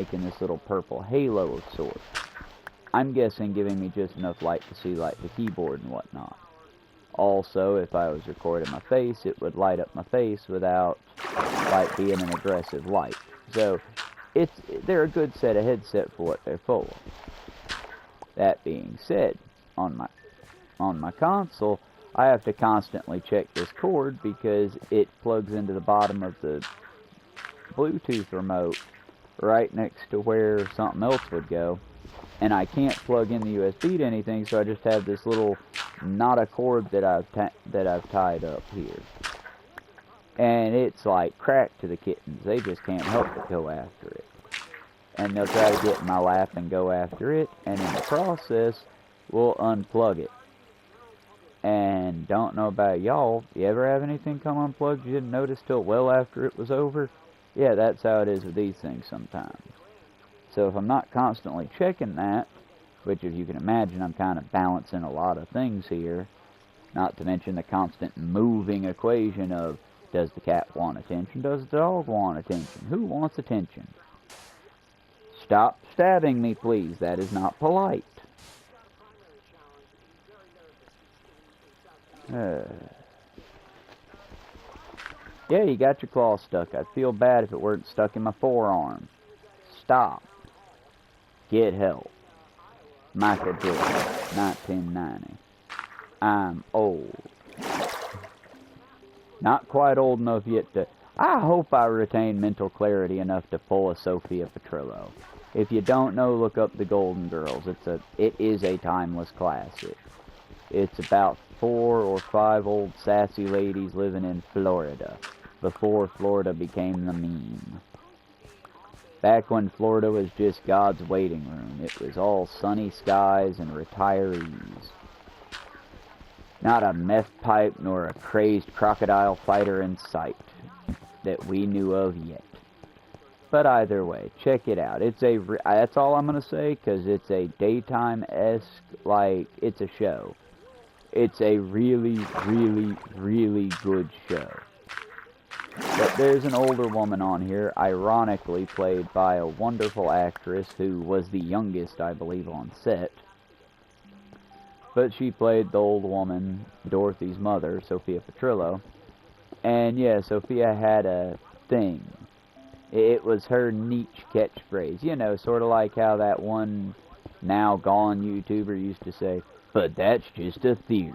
making this little purple halo of sorts. I'm guessing giving me just enough light to see like the keyboard and whatnot. Also, if I was recording my face, it would light up my face without like being an aggressive light. So they're a good set of headset for what they're for. That being said, on my console, I have to constantly check this cord because it plugs into the bottom of the Bluetooth remote right next to where something else would go. And I can't plug in the USB to anything, so I just have this little not a cord that I've tied up here. And it's like crack to the kittens. They just can't help but go after it. And they'll try to get in my lap and go after it, and in the process, we'll unplug it. And don't know about y'all, you ever have anything come unplugged you didn't notice till well after it was over? Yeah, that's how it is with these things sometimes. So if I'm not constantly checking that, which if you can imagine I'm kind of balancing a lot of things here, not to mention the constant moving equation of does the cat want attention, does the dog want attention, who wants attention? Stop stabbing me, please, that is not polite. Yeah, you got your claw stuck. I'd feel bad if it weren't stuck in my forearm. Stop. Get help. Michael Jordan, 1990. I'm old. Not quite old enough yet to... I hope I retain mental clarity enough to pull a Sophia Petrillo. If you don't know, look up The Golden Girls. It is a timeless classic. It's about 4 or 5 old sassy ladies living in Florida, before Florida became the meme. Back when Florida was just God's waiting room, it was all sunny skies and retirees. Not a meth pipe nor a crazed crocodile fighter in sight that we knew of yet. But either way, check it out. That's all I'm going to say, because it's a daytime-esque, like, it's a show. It's a really, really, really good show. But there's an older woman on here, ironically played by a wonderful actress who was the youngest, I believe, on set. But she played the old woman, Dorothy's mother, Sophia Petrillo. And yeah, Sophia had a thing. It was her niche catchphrase. You know, sort of like how that one now gone YouTuber used to say, but that's just a theory.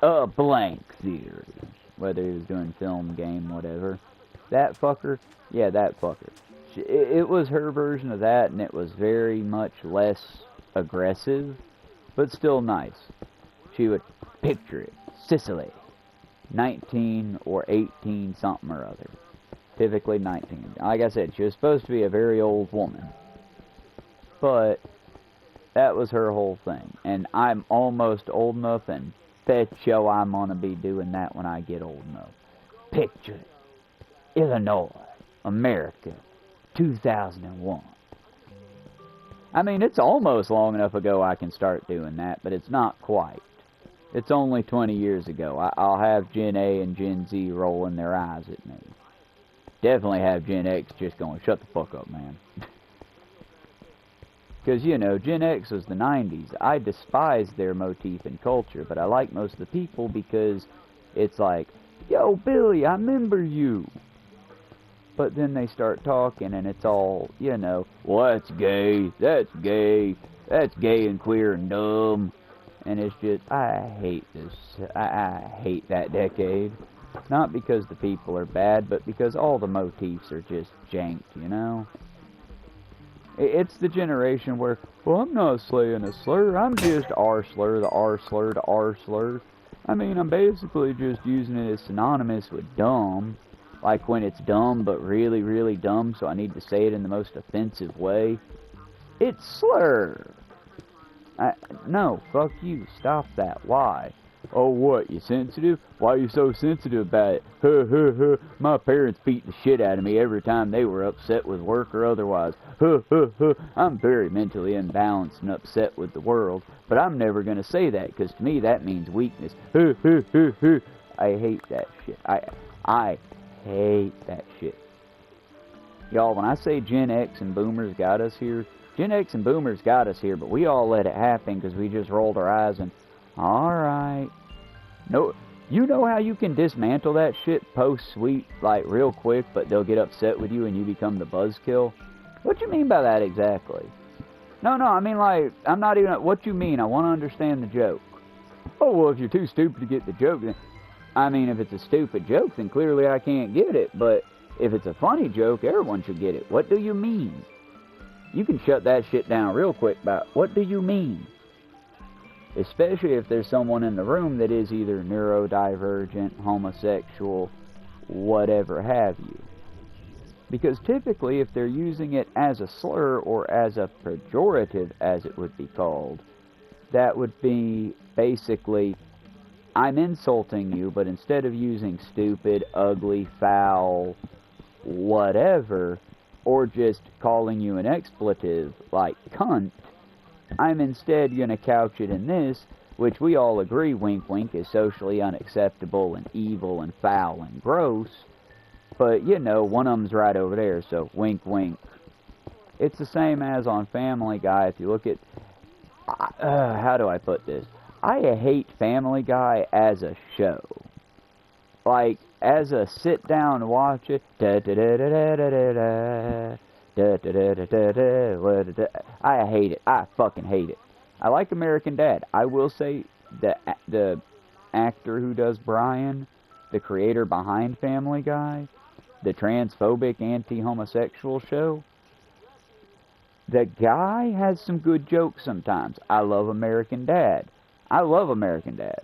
A blank theory. Whether he was doing film, game, whatever. That fucker? Yeah, that fucker. It was her version of that, and it was very much less aggressive, but still nice. She would picture it. Sicily. 19 or 18 something or other. Typically 19. Like I said, she was supposed to be a very old woman. But that was her whole thing. And I'm almost old enough, and bet you I'm going to be doing that when I get old enough. Picture it. Illinois, America, 2001. I mean, it's almost long enough ago I can start doing that, but it's not quite. It's only 20 years ago. I'll have Gen A and Gen Z rolling their eyes at me. Definitely have Gen X just going, shut the fuck up, man. Because, you know, Gen X was the 90s. I despise their motif and culture, but I like most of the people because it's like, yo, Billy, I remember you. But then they start talking and it's all, you know, well, that's gay, that's gay and queer and dumb. And it's just, I hate this. I hate that decade. Not because the people are bad, but because all the motifs are just janked, you know? It's the generation where, well, I'm not slaying a slur, I'm just R-slur, the R-slur, the R-slur. I mean, I'm basically just using it as synonymous with dumb. Like when it's dumb, but really, really dumb, so I need to say it in the most offensive way. It's slur. No, fuck you. Stop that. Why? Oh, what? You sensitive? Why are you so sensitive about it? Huh, huh, huh. My parents beat the shit out of me every time they were upset with work or otherwise. Huh, huh, huh. I'm very mentally imbalanced and upset with the world, but I'm never going to say that, because to me that means weakness. Huh, huh, huh, huh. I hate that shit. I hate that shit. Y'all, when I say Gen X and Boomers got us here, Gen X and Boomers got us here, but we all let it happen because we just rolled our eyes and, alright. No, you know how you can dismantle that shit post-sweep, like, real quick, but they'll get upset with you and you become the buzzkill? What you mean by that exactly? No, I mean, like, I'm not even, what you mean? I want to understand the joke. Oh, well, if you're too stupid to get the joke, then, I mean, if it's a stupid joke, then clearly I can't get it, but if it's a funny joke, everyone should get it. What do you mean? You can shut that shit down real quick by, what do you mean? Especially if there's someone in the room that is either neurodivergent, homosexual, whatever have you. Because typically, if they're using it as a slur or as a pejorative, as it would be called, that would be basically, I'm insulting you, but instead of using stupid, ugly, foul, whatever, or just calling you an expletive like cunt, I'm instead going to couch it in this, which we all agree, wink wink, is socially unacceptable and evil and foul and gross. But, you know, one of them's right over there, so wink, wink. It's the same as on Family Guy. If you look at... how do I put this? I hate Family Guy as a show. Like, as a sit-down and watch it... I hate it. I fucking hate it. I like American Dad. I will say the actor who does Brian, the creator behind Family Guy, the transphobic anti-homosexual show, the guy has some good jokes sometimes. I love American Dad. I love American Dad.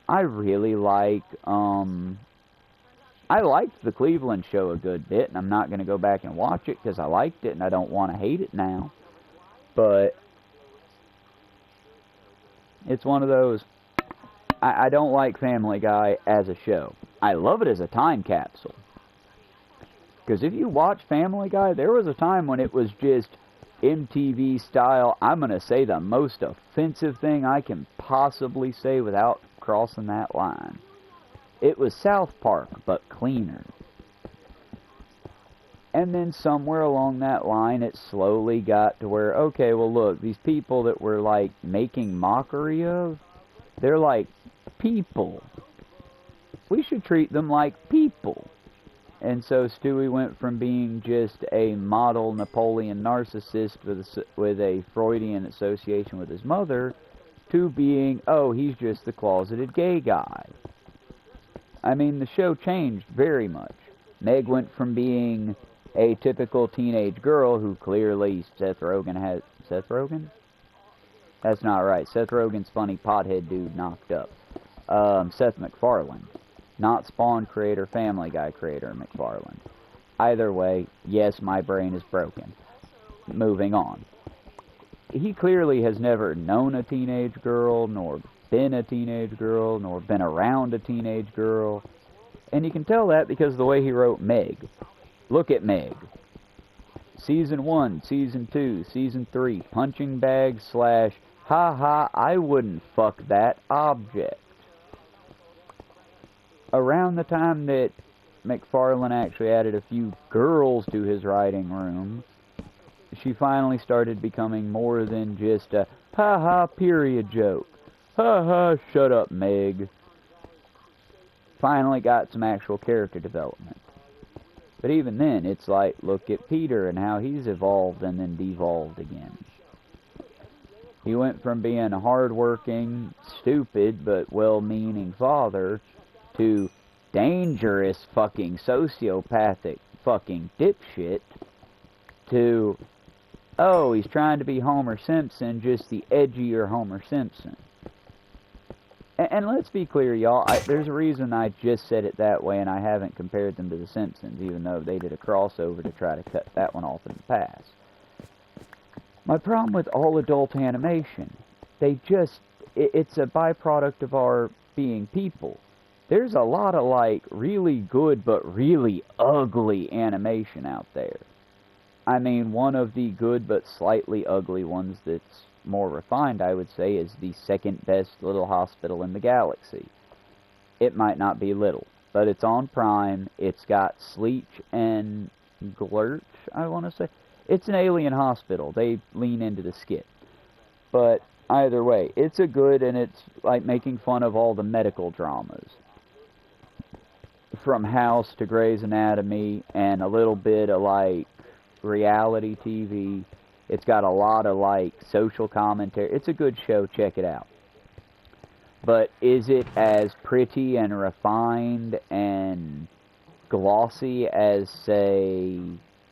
I really like, I liked the Cleveland show a good bit, and I'm not going to go back and watch it because I liked it and I don't want to hate it now. But it's one of those, I don't like Family Guy as a show. I love it as a time capsule. Because if you watch Family Guy, there was a time when it was just MTV style, I'm going to say the most offensive thing I can possibly say without crossing that line. It was South Park, but cleaner. And then somewhere along that line, it slowly got to where, okay, well look, these people that we're like making mockery of, they're like people. We should treat them like people. And so Stewie went from being just a model Napoleon narcissist with a Freudian association with his mother to being, oh, he's just the closeted gay guy. I mean, the show changed very much. Meg went from being a typical teenage girl who clearly Seth Rogen? That's not right. Seth Rogen's funny pothead dude knocked up. Seth MacFarlane. Not Spawn creator, Family Guy creator McFarlane. Either way, yes, my brain is broken. Moving on. He clearly has never known a teenage girl, nor been a teenage girl, nor been around a teenage girl. And you can tell that because of the way he wrote Meg. Look at Meg. Season 1, Season 2, Season 3, punching bag / ha, I wouldn't fuck that object. Around the time that McFarlane actually added a few girls to his writing room, she finally started becoming more than just a ha period joke. Ha, shut up, Meg. Finally got some actual character development. But even then, it's like, look at Peter and how he's evolved and then devolved again. He went from being a hard-working, stupid, but well-meaning father to dangerous fucking sociopathic fucking dipshit to, oh, he's trying to be Homer Simpson, just the edgier Homer Simpson. And let's be clear, y'all, there's a reason I just said it that way and I haven't compared them to The Simpsons, even though they did a crossover to try to cut that one off in the past. My problem with all adult animation, it's a byproduct of our being people. There's a lot of, like, really good but really ugly animation out there. I mean, one of the good but slightly ugly ones that's more refined, I would say, is the second best little hospital in the galaxy. It might not be little, but it's on Prime. It's got Sleech and Glurt, I want to say. It's an alien hospital. They lean into the skit. But either way, it's a good, and it's like making fun of all the medical dramas. From House to Grey's Anatomy, and a little bit of like reality TV. It's got a lot of like social commentary. It's a good show, check it out. But is it as pretty and refined and glossy as, say,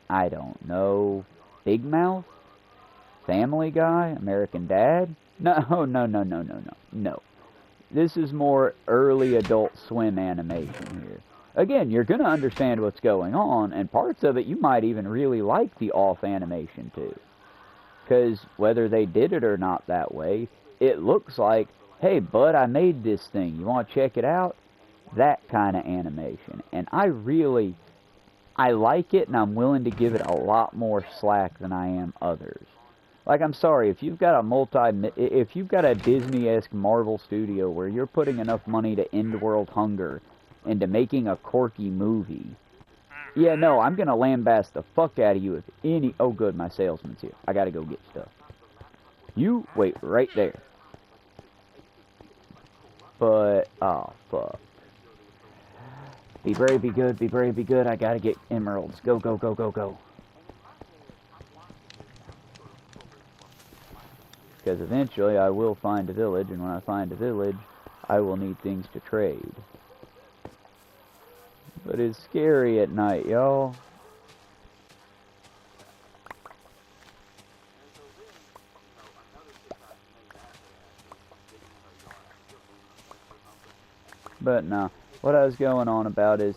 I don't know, Big Mouth? Family Guy? American Dad? No. This is more early Adult Swim animation here. Again, you're going to understand what's going on, and parts of it you might even really like the off animation too. Because whether they did it or not that way, it looks like, hey bud, I made this thing, you want to check it out? That kind of animation. And I like it, and I'm willing to give it a lot more slack than I am others. Like, I'm sorry, if you've got a Disney-esque Marvel studio where you're putting enough money to end world hunger into making a quirky movie, yeah, no, I'm gonna lambast the fuck out of you if any... Oh, good, my salesman's here. I gotta go get stuff. You wait right there. But, oh, fuck. Be brave, be good, be brave, be good. I gotta get emeralds. Go, go, go, go, go. Because eventually I will find a village, and when I find a village, I will need things to trade. But it's scary at night, y'all. But no, what I was going on about is,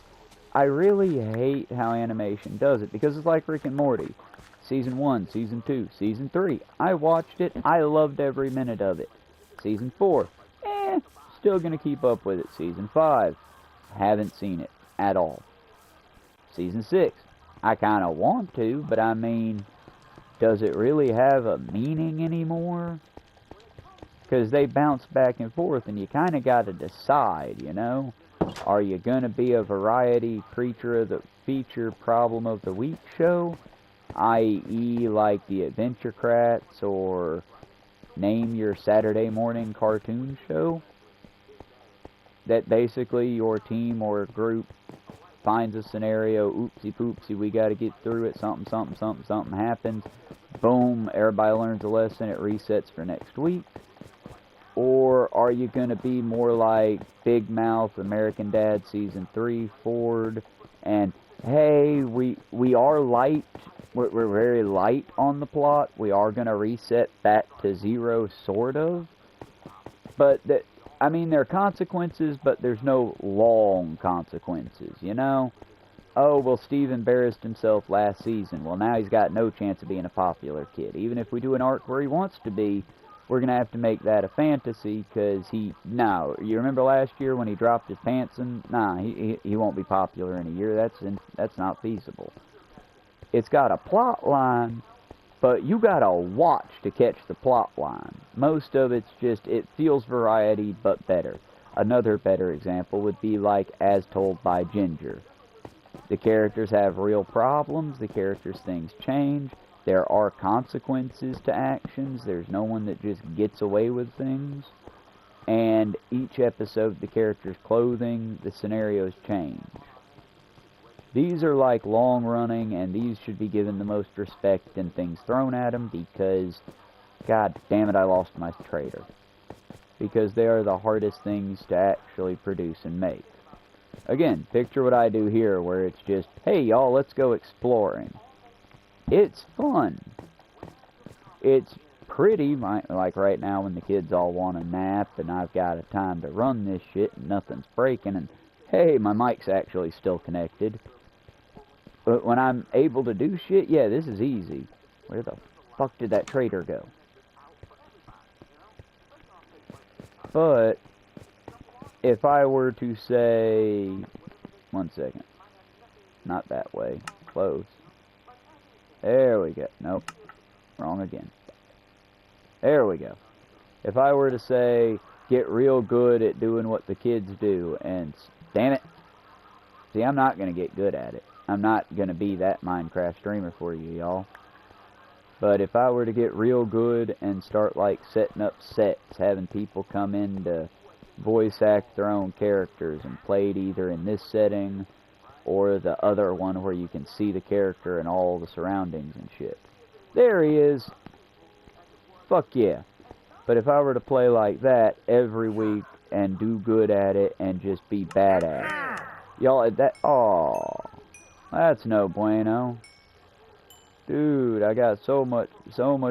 I really hate how animation does it, because it's like Rick and Morty. Season 1, Season 2, Season 3. I watched it. I loved every minute of it. Season 4. Still gonna keep up with it. Season 5. Haven't seen it at all. Season 6. I kinda want to, but I mean, does it really have a meaning anymore? Because they bounce back and forth, and you kinda gotta decide, you know? Are you gonna be a variety creature of the feature problem of the week show? I.e. like the Adventure Crats, or name your Saturday morning cartoon show? That basically your team or group finds a scenario, oopsie poopsie, we gotta get through it, something happens, boom, everybody learns a lesson, it resets for next week. Or are you gonna be more like Big Mouth, American Dad Season 3, Ford, and hey, we are light, we're very light on the plot, we are gonna reset back to zero, sort of, but that, I mean, there are consequences, but there's no long consequences, you know? Oh, well, Steve embarrassed himself last season. Well, now he's got no chance of being a popular kid. Even if we do an arc where he wants to be, we're going to have to make that a fantasy, because no, you remember last year when he dropped his pants and, nah, he won't be popular in a year. That's not feasible. It's got a plot line, but you gotta watch to catch the plot line. Most of it's just, it feels variety, but better. Another better example would be like As Told by Ginger. The characters have real problems, the characters' things change, there are consequences to actions, there's no one that just gets away with things, and each episode the character's clothing, the scenarios change. These are like long running, and these should be given the most respect and things thrown at them, because, god damn it, I lost my trader. Because they are the hardest things to actually produce and make. Again, picture what I do here, where it's just, hey y'all, let's go exploring. It's fun. It's pretty, like right now when the kids all want a nap, and I've got a time to run this shit, and nothing's breaking, and hey, my mic's actually still connected. But when I'm able to do shit, yeah, this is easy. Where the fuck did that trader go? But if I were to say, one second, not that way, close. There we go. Nope, wrong again. There we go. If I were to say, get real good at doing what the kids do, and damn it, see, I'm not going to get good at it. I'm not gonna be that Minecraft streamer for you, y'all. But if I were to get real good and start, like, setting up sets, having people come in to voice act their own characters and play it either in this setting or the other one where you can see the character and all the surroundings and shit. There he is. Fuck yeah. But if I were to play like that every week and do good at it and just be bad at it. Y'all, oh, that's no bueno. Dude, I got so much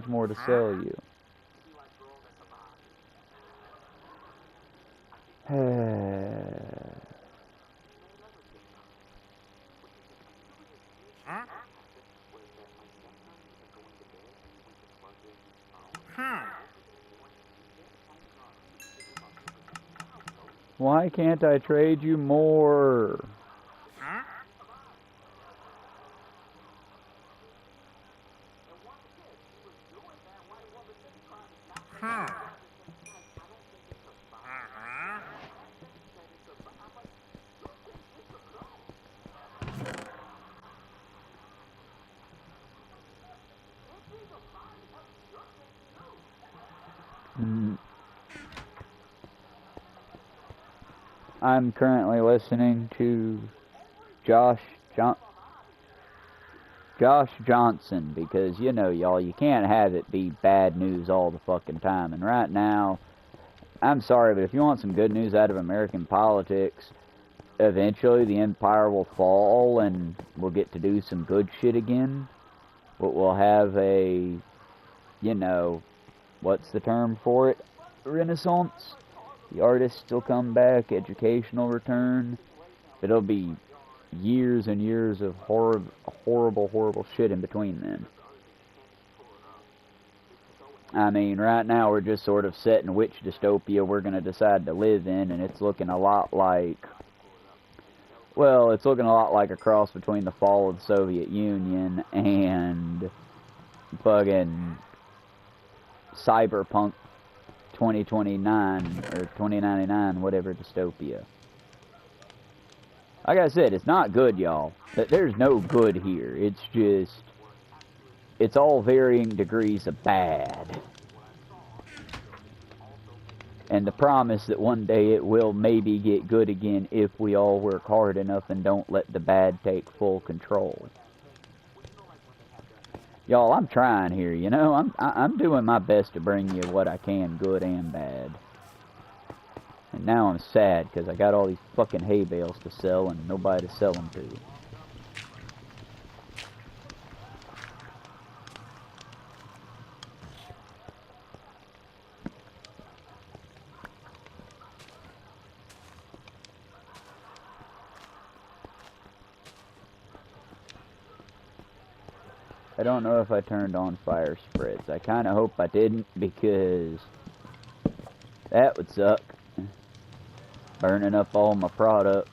more to sell you. Why can't I trade you more? I'm currently listening to Josh Johnson, because, you know, y'all, you can't have it be bad news all the fucking time. And right now, I'm sorry, but if you want some good news out of American politics, eventually the empire will fall and we'll get to do some good shit again. We'll have a, you know, what's the term for it? Renaissance. The artists will come back, educational return. It'll be years and years of horrible shit in between then. I mean, right now we're just sort of setting which dystopia we're going to decide to live in, and it's looking a lot like, well, it's looking a lot like a cross between the fall of the Soviet Union and fucking Cyberpunk 2029 or 2099, whatever dystopia. Like I said, it's not good, y'all. There's no good here. It's just, it's all varying degrees of bad. And the promise that one day it will maybe get good again if we all work hard enough and don't let the bad take full control. Y'all, I'm trying here, you know? I'm doing my best to bring you what I can, good and bad. And now I'm sad, because I got all these fucking hay bales to sell and nobody to sell them to. I don't know if I turned on fire spreads. I kind of hope I didn't, because that would suck. Burning up all my product.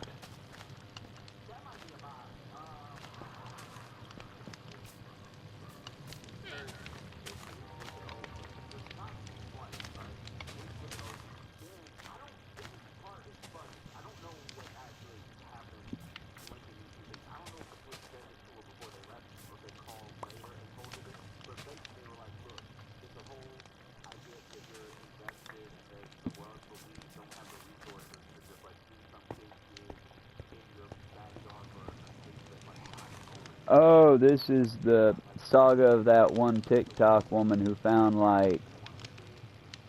Oh, this is the saga of that one TikTok woman who found, like,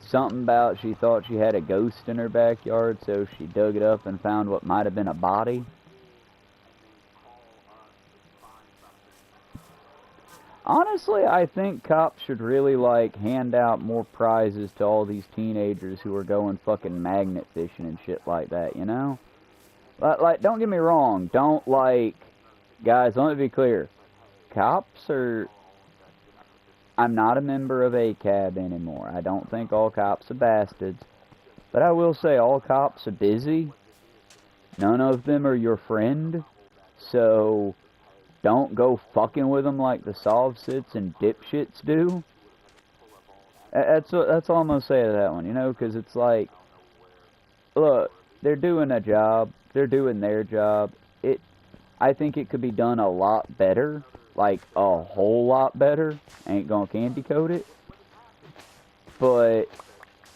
something about she thought she had a ghost in her backyard, so she dug it up and found what might have been a body. Honestly, I think cops should really, like, hand out more prizes to all these teenagers who are going fucking magnet fishing and shit like that, you know? Like, don't get me wrong, don't, like... Guys, let me be clear. Cops are... I'm not a member of ACAB anymore. I don't think all cops are bastards. But I will say all cops are busy. None of them are your friend. So, don't go fucking with them like the sovsits and dipshits do. That's all I'm going to say to that one, you know? Because it's like... Look, they're doing a job. They're doing their job. I think it could be done a lot better, like a whole lot better. Ain't gonna candy coat it, but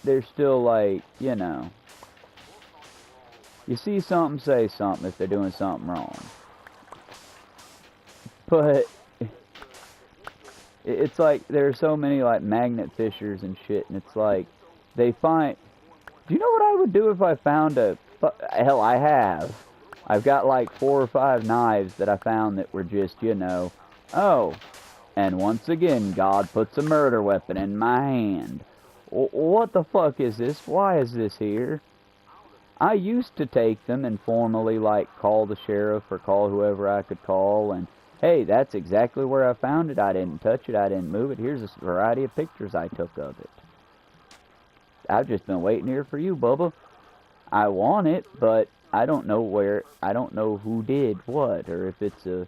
there's still like, you know, you see something, say something if they're doing something wrong. But it's like there are so many like magnet fishers and shit, and it's like they find. Do you know what I would do if I found a? Hell, I have. I've got like 4 or 5 knives that I found that were just, you know, oh, and once again, God puts a murder weapon in my hand. What the fuck is this? Why is this here? I used to take them and formally, like, call the sheriff or call whoever I could call, and, hey, that's exactly where I found it. I didn't touch it. I didn't move it. Here's a variety of pictures I took of it. I've just been waiting here for you, Bubba. I want it, but I don't know where, I don't know who did what, or if it's a...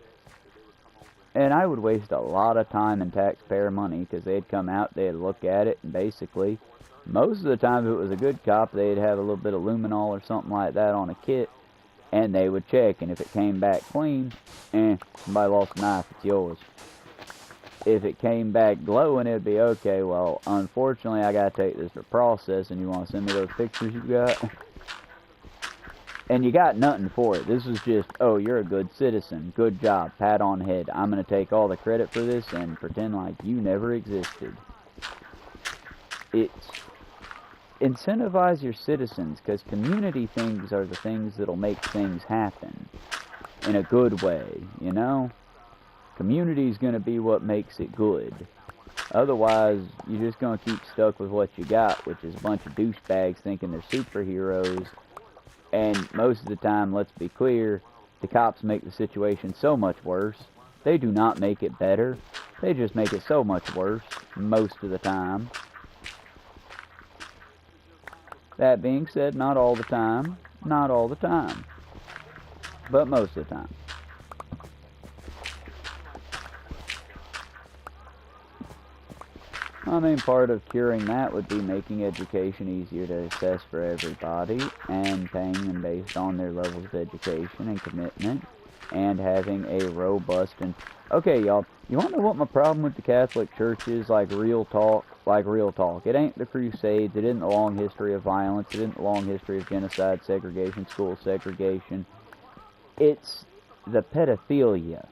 And I would waste a lot of time and taxpayer money, because they'd come out, they'd look at it, and basically, most of the time if it was a good cop, they'd have a little bit of luminol or something like that on a kit, and they would check, and if it came back clean, somebody lost a knife, it's yours. If it came back glowing, it'd be, okay, well, unfortunately, I gotta take this for processing. You want to send me those pictures you got? And you got nothing for it. This was just, oh, you're a good citizen. Good job. Pat on head. I'm going to take all the credit for this and pretend like you never existed. It's incentivize your citizens, because community things are the things that'll make things happen in a good way, you know? Community's going to be what makes it good. Otherwise, you're just going to keep stuck with what you got, which is a bunch of douchebags thinking they're superheroes. And most of the time, let's be clear, the cops make the situation so much worse. They do not make it better. They just make it so much worse, most of the time. That being said, not all the time. Not all the time. But most of the time. I mean, part of curing that would be making education easier to assess for everybody, and paying them based on their levels of education and commitment, and having a robust and... Okay, y'all, you want to know what my problem with the Catholic Church is? Like real talk. It ain't the Crusades, it isn't the long history of violence, it isn't the long history of genocide, segregation, school segregation. It's the pedophilia.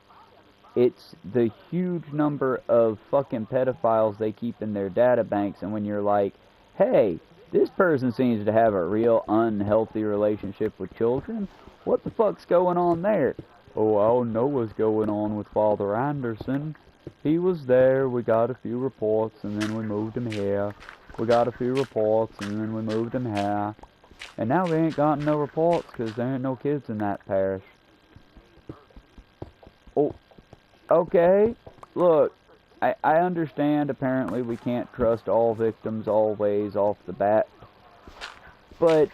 It's the huge number of fucking pedophiles they keep in their databanks, and when you're like, hey, this person seems to have a real unhealthy relationship with children, what the fuck's going on there? Oh, I don't know what's going on with Father Anderson. He was there, we got a few reports, and then we moved him here. We got a few reports, and then we moved him here. And now we ain't gotten no reports, because there ain't no kids in that parish. Oh. Okay, look, I understand apparently we can't trust all victims always off the bat, but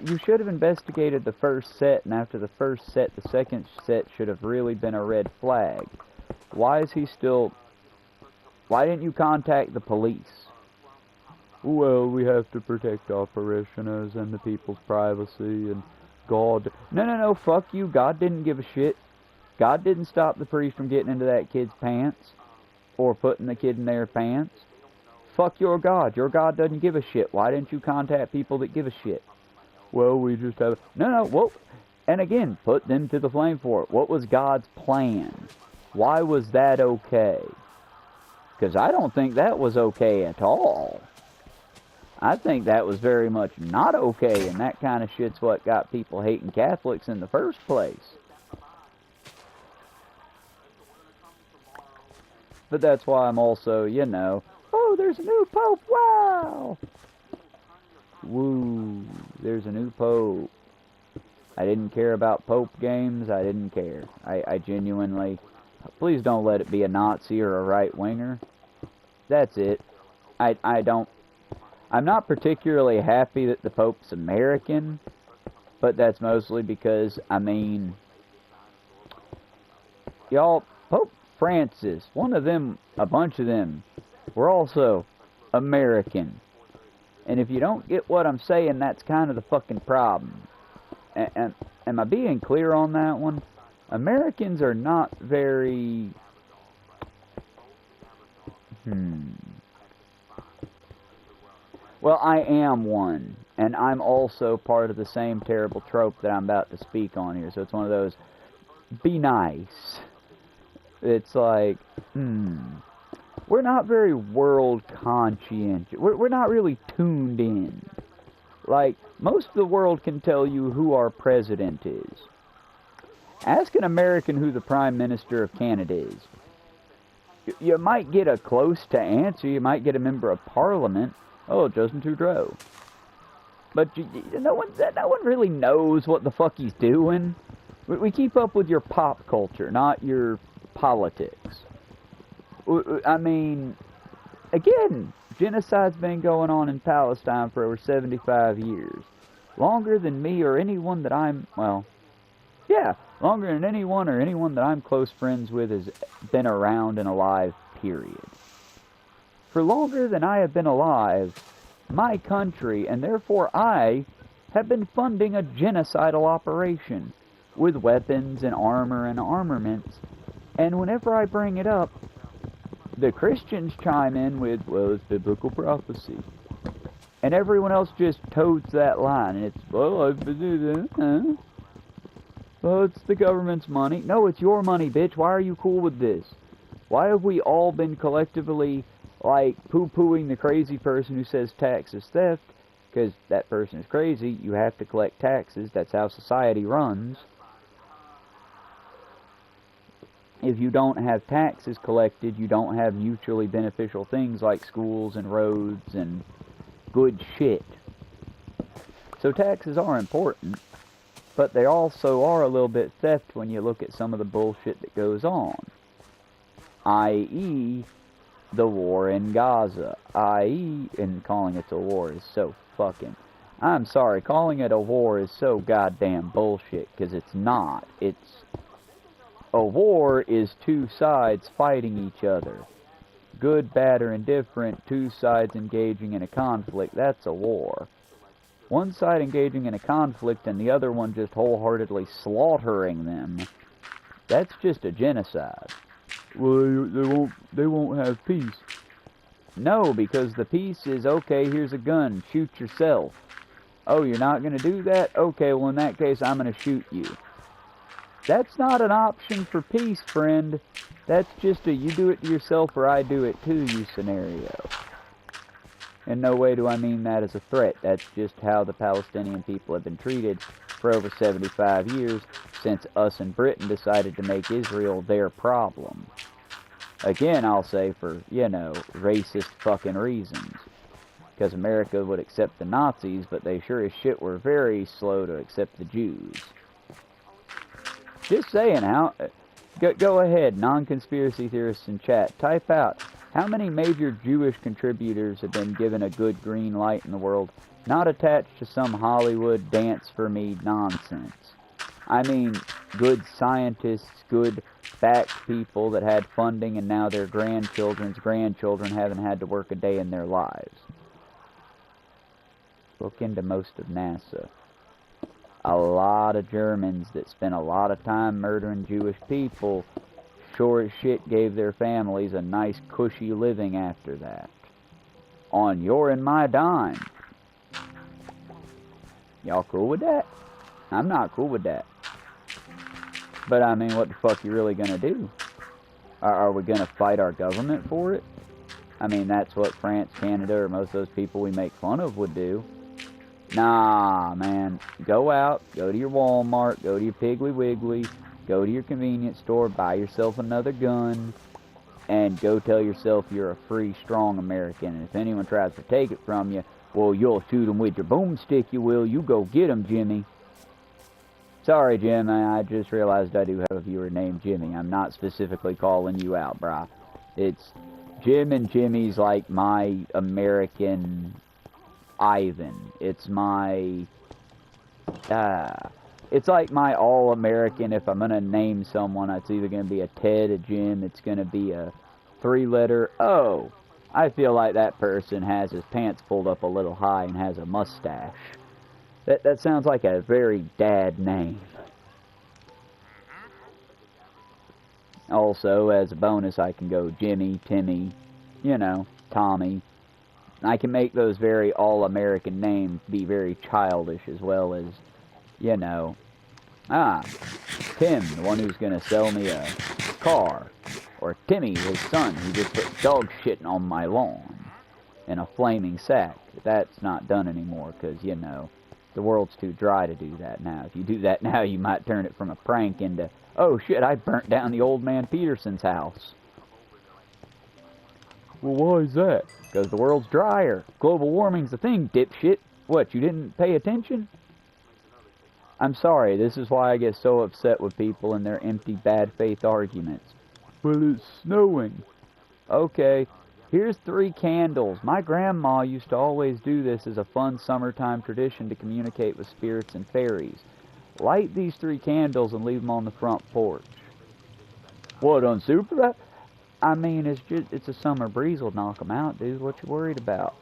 you should have investigated the first set, and after the first set, the second set should have really been a red flag. Why didn't you contact the police? Well, we have to protect our parishioners and the people's privacy, and God... No, fuck you, God didn't give a shit. God didn't stop the priest from getting into that kid's pants, or putting the kid in their pants. Fuck your God. Your God doesn't give a shit. Why didn't you contact people that give a shit? Well, we just have... No, whoa. And again, put them to the flame for it. What was God's plan? Why was that okay? Because I don't think that was okay at all. I think that was very much not okay, and that kind of shit's what got people hating Catholics in the first place. But that's why I'm also, you know, oh, there's a new pope, wow! Woo, there's a new pope. I didn't care about pope games, I didn't care. I genuinely, please don't let it be a Nazi or a right-winger. That's it. I'm not particularly happy that the pope's American, but that's mostly because, I mean, y'all, Pope Francis, one of them, a bunch of them, were also American. And if you don't get what I'm saying, that's kind of the fucking problem. Am I being clear on that one? Americans are not very... Well, I am one, and I'm also part of the same terrible trope that I'm about to speak on here, so it's one of those, be nice. It's like, we're not very world conscientious. We're not really tuned in. Like, most of the world can tell you who our president is. Ask an American who the Prime Minister of Canada is. You might get a close to answer, you might get a member of Parliament. Oh, Justin Trudeau. But no one really knows what the fuck he's doing. We keep up with your pop culture, not your politics. I mean, again, genocide's been going on in Palestine for over 75 years. Longer than me or anyone that I'm, well, yeah, longer than anyone or anyone that I'm close friends with has been around and alive, period. For longer than I have been alive, my country, and therefore I, have been funding a genocidal operation with weapons and armor and armaments. And whenever I bring it up, the Christians chime in with, well, it's biblical prophecy. And everyone else just totes that line. And it's, well, well, it's the government's money. No, it's your money, bitch. Why are you cool with this? Why have we all been collectively, like, poo-pooing the crazy person who says tax is theft? Because that person is crazy. You have to collect taxes. That's how society runs. If you don't have taxes collected, you don't have mutually beneficial things like schools and roads and good shit. So taxes are important, but they also are a little bit theft when you look at some of the bullshit that goes on. I.e., the war in Gaza. I.e., and calling it a war is so fucking... I'm sorry, calling it a war is so goddamn bullshit, because it's not. It's... A war is two sides fighting each other. Good, bad, or indifferent, two sides engaging in a conflict. That's a war. One side engaging in a conflict and the other one just wholeheartedly slaughtering them. That's just a genocide. Well, they won't have peace. No, because the peace is, okay, here's a gun, shoot yourself. Oh, you're not going to do that? Okay, well in that case, I'm going to shoot you. That's not an option for peace, friend. That's just a you do it to yourself or I do it to you scenario. In no way do I mean that as a threat. That's just how the Palestinian people have been treated for over 75 years since us and Britain decided to make Israel their problem. Again, I'll say for, you know, racist fucking reasons. Because America would accept the Nazis, but they sure as shit were very slow to accept the Jews. Just saying, go ahead, non-conspiracy theorists in chat, type out, how many major Jewish contributors have been given a good green light in the world, not attached to some Hollywood dance-for-me nonsense? I mean, good scientists, good fact people that had funding and now their grandchildren's grandchildren haven't had to work a day in their lives. Look into most of NASA. A lot of Germans that spent a lot of time murdering Jewish people sure as shit gave their families a nice cushy living after that. On your and my dime. Y'all cool with that? I'm not cool with that. But I mean, what the fuck you really gonna do? Are we gonna fight our government for it? I mean, that's what France, Canada, or most of those people we make fun of would do. Nah, man. Go out, go to your Walmart, go to your Piggly Wiggly, go to your convenience store, buy yourself another gun, and go tell yourself you're a free, strong American. And if anyone tries to take it from you, well, you'll shoot them with your boomstick, you will. You go get them, Jimmy. Sorry, Jim, I just realized I do have a viewer named Jimmy. I'm not specifically calling you out, brah. It's Jim, and Jimmy's like my American... Ivan. It's my, it's like my all-American. If I'm going to name someone, it's either going to be a Ted, a Jim, it's going to be a three-letter O. I feel like that person has his pants pulled up a little high and has a mustache. That sounds like a very dad name. Also, as a bonus, I can go Jimmy, Timmy, you know, Tommy. I can make those very all-American names be very childish as well as, you know, Tim, the one who's going to sell me a car. Or Timmy, his son, who just put dog shitting on my lawn in a flaming sack. That's not done anymore because, you know, the world's too dry to do that now. If you do that now, you might turn it from a prank into, oh shit, I burnt down the old man Peterson's house. Well, why is that? Because the world's drier. Global warming's a thing, dipshit. What, you didn't pay attention? I'm sorry, this is why I get so upset with people and their empty bad faith arguments. Well, it's snowing. Okay, here's 3 candles. My grandma used to always do this as a fun summertime tradition to communicate with spirits and fairies. Light these 3 candles and leave them on the front porch. What, unsuper that? I mean, it's a summer breeze will knock them out, dude. What you worried about?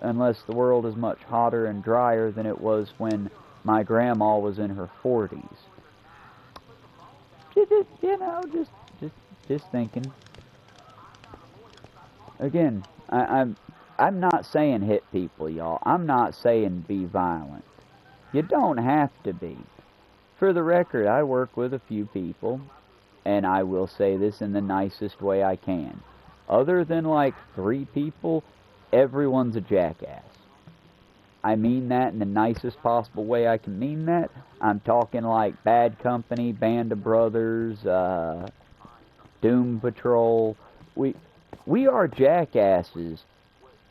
Unless the world is much hotter and drier than it was when my grandma was in her 40s. You know, just thinking. Again, I'm not saying hit people, y'all. I'm not saying be violent. You don't have to be. For the record, I work with a few people, and I will say this in the nicest way I can. Other than like 3 people, everyone's a jackass. I mean that in the nicest possible way I can mean that. I'm talking like Bad Company, Band of Brothers, Doom Patrol. We are jackasses,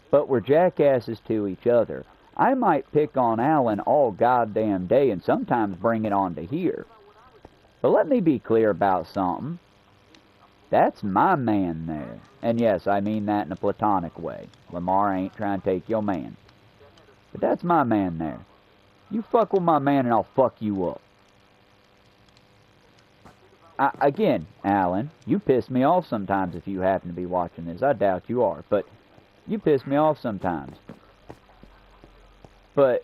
but we're jackasses to each other. I might pick on Alan all goddamn day and sometimes bring it on to here. But let me be clear about something. That's my man there. And yes, I mean that in a platonic way. Lamar ain't trying to take your man. But that's my man there. You fuck with my man and I'll fuck you up. Again, Alan, you piss me off sometimes if you happen to be watching this. I doubt you are, but you piss me off sometimes. But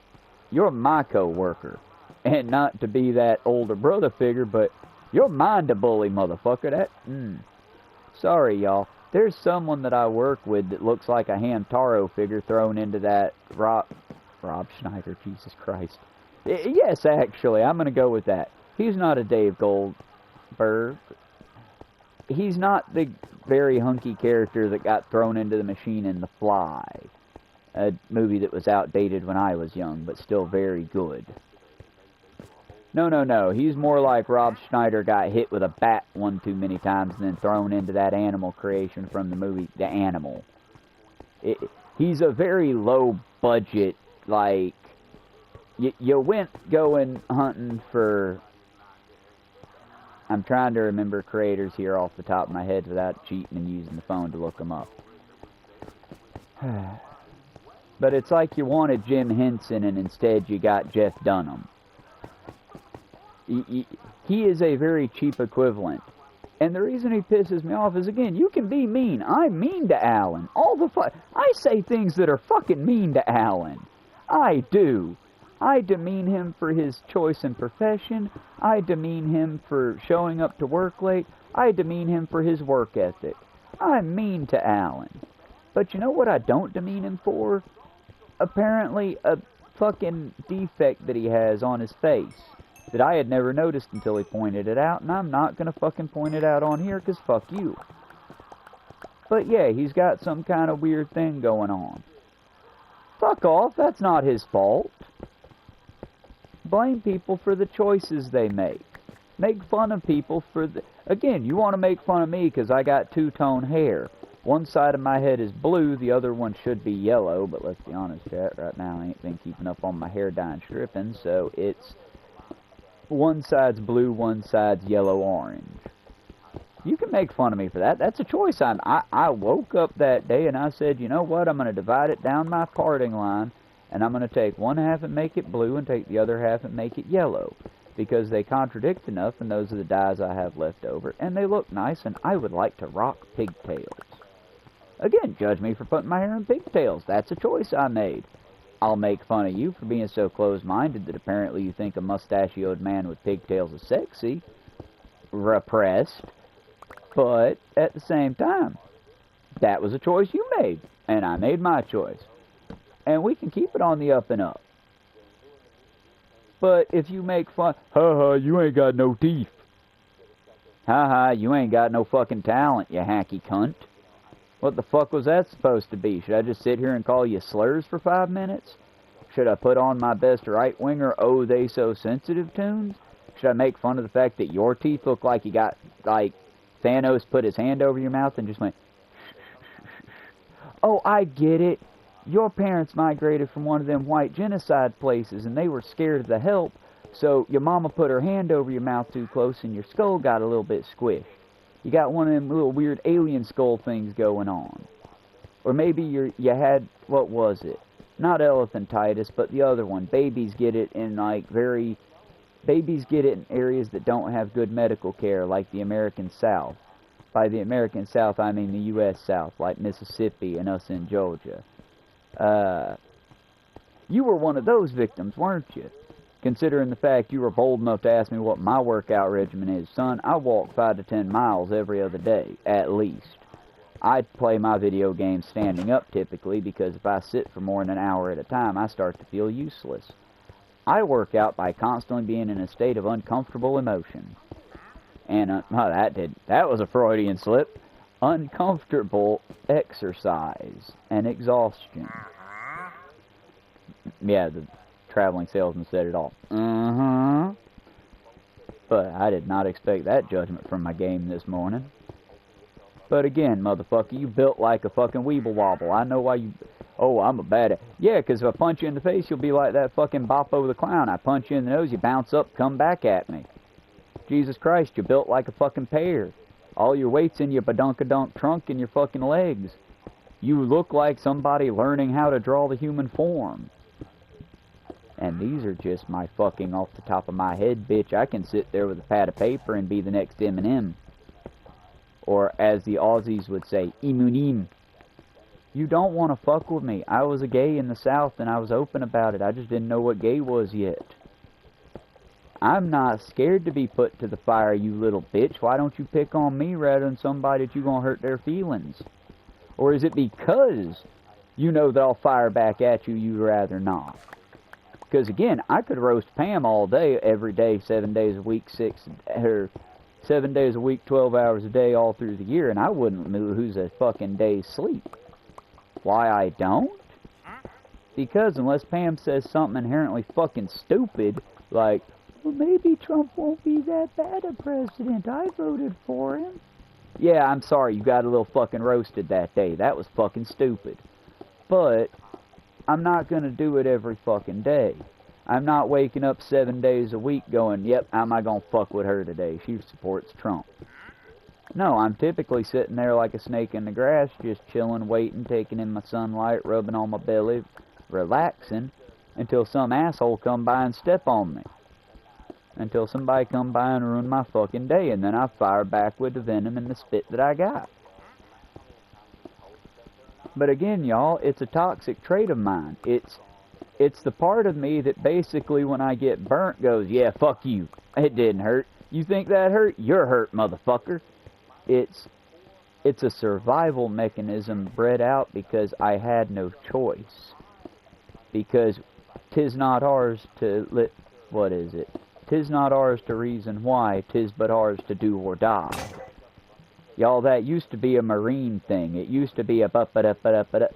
you're my co-worker. And not to be that older brother figure, but you're mine to bully, motherfucker. Sorry, y'all. There's someone that I work with that looks like a Hamtaro figure thrown into that Rob Schneider, Jesus Christ. Yes, actually, I'm going to go with that. He's not a Dave Goldberg. He's not the very hunky character that got thrown into the machine in The Fly, a movie that was outdated when I was young, but still very good. No. He's more like Rob Schneider got hit with a bat one too many times and then thrown into that animal creation from the movie The Animal. He's a very low budget, like, you went going hunting for, I'm trying to remember creators here off the top of my head without cheating and using the phone to look them up. But it's like you wanted Jim Henson and instead you got Jeff Dunham. He is a very cheap equivalent. And the reason he pisses me off is, again, you can be mean. I'm mean to Alan. I say things that are fucking mean to Alan. I do. I demean him for his choice in profession. I demean him for showing up to work late. I demean him for his work ethic. I'm mean to Alan. But you know what I don't demean him for? Apparently a fucking defect that he has on his face that I had never noticed until he pointed it out, and I'm not gonna fucking point it out on here, because fuck you. But yeah, he's got some kind of weird thing going on. Fuck off, that's not his fault. Blame people for the choices they make. Make fun of people for the... Again, you want to make fun of me because I got two-tone hair. One side of my head is blue, the other one should be yellow, but let's be honest, chat, right now I ain't been keeping up on my hair dye and stripping, so it's... One side's blue, one side's yellow-orange. You can make fun of me for that. That's a choice. I woke up that day and I said, you know what, I'm going to divide it down my parting line, and I'm going to take one half and make it blue and take the other half and make it yellow. Because they contradict enough, and those are the dyes I have left over, and they look nice, and I would like to rock pigtails. Again, judge me for putting my hair in pigtails. That's a choice I made. I'll make fun of you for being so close-minded that apparently you think a mustachioed man with pigtails is sexy. Repressed. But at the same time, that was a choice you made, and I made my choice. And we can keep it on the up and up. But if you make fun, ha, you ain't got no teeth. Ha, you ain't got no fucking talent, you hacky cunt. What the fuck was that supposed to be? Should I just sit here and call you slurs for 5 minutes? Should I put on my best right-winger, oh, they so sensitive tunes? Should I make fun of the fact that your teeth look like you got, like, Thanos put his hand over your mouth and just went, oh, I get it. Your parents migrated from one of them white genocide places and they were scared of the help, so your mama put her hand over your mouth too close and your skull got a little bit squished. You got one of them little weird alien skull things going on. Or maybe you had, what was it? Not elephantitis, but the other one. Babies get it in babies get it in areas that don't have good medical care, like the American South. By the American South, I mean the U.S. South, like Mississippi and us in Georgia. You were one of those victims, weren't you? Considering the fact you were bold enough to ask me what my workout regimen is. Son, I walk 5 to 10 miles every other day, at least. I play my video games standing up typically, because if I sit for more than an hour at a time, I start to feel useless. I work out by constantly being in a state of uncomfortable emotion. And, that was a Freudian slip. Uncomfortable exercise and exhaustion. Yeah, the traveling salesman said it all. But I did not expect that judgment from my game this morning. But again, motherfucker, you built like a fucking weeble wobble. I know why you... Oh, I'm a bad... Yeah, because if I punch you in the face, you'll be like that fucking Boppo the Clown. I punch you in the nose, you bounce up, come back at me. Jesus Christ, you're built like a fucking pear. All your weight's in your badunkadunk trunk and your fucking legs. You look like somebody learning how to draw the human form. And these are just my fucking off the top of my head, bitch. I can sit there with a pad of paper and be the next Eminem. Or, as the Aussies would say, Imunim. You don't want to fuck with me. I was a gay in the South and I was open about it. I just didn't know what gay was yet. I'm not scared to be put to the fire, you little bitch. Why don't you pick on me rather than somebody that you're going to hurt their feelings? Or is it because you know that I'll fire back at you, you'd rather not? Because, again, I could roast Pam all day, every day, 7 days a week, 7 days a week, 12 hours a day, all through the year, and I wouldn't lose a fucking day's sleep. Why I don't? Because unless Pam says something inherently fucking stupid, like, well, maybe Trump won't be that bad a president. I voted for him. Yeah, I'm sorry, you got a little fucking roasted that day. That was fucking stupid. But I'm not going to do it every fucking day. I'm not waking up 7 days a week going, yep, how am I going to fuck with her today? She supports Trump. No, I'm typically sitting there like a snake in the grass, just chilling, waiting, taking in my sunlight, rubbing on my belly, relaxing, until some asshole come by and step on me. Until somebody come by and ruin my fucking day, and then I fire back with the venom and the spit that I got. But again, y'all, it's a toxic trait of mine. It's the part of me that basically when I get burnt goes, yeah, fuck you. It didn't hurt. You think that hurt? You're hurt, motherfucker. It's a survival mechanism bred out because I had no choice. Because 'tis not ours to what is it? 'Tis not ours to reason why, 'tis but ours to do or die. Y'all, that used to be a Marine thing. It used to be a ba-ba-da-ba-da-ba-da.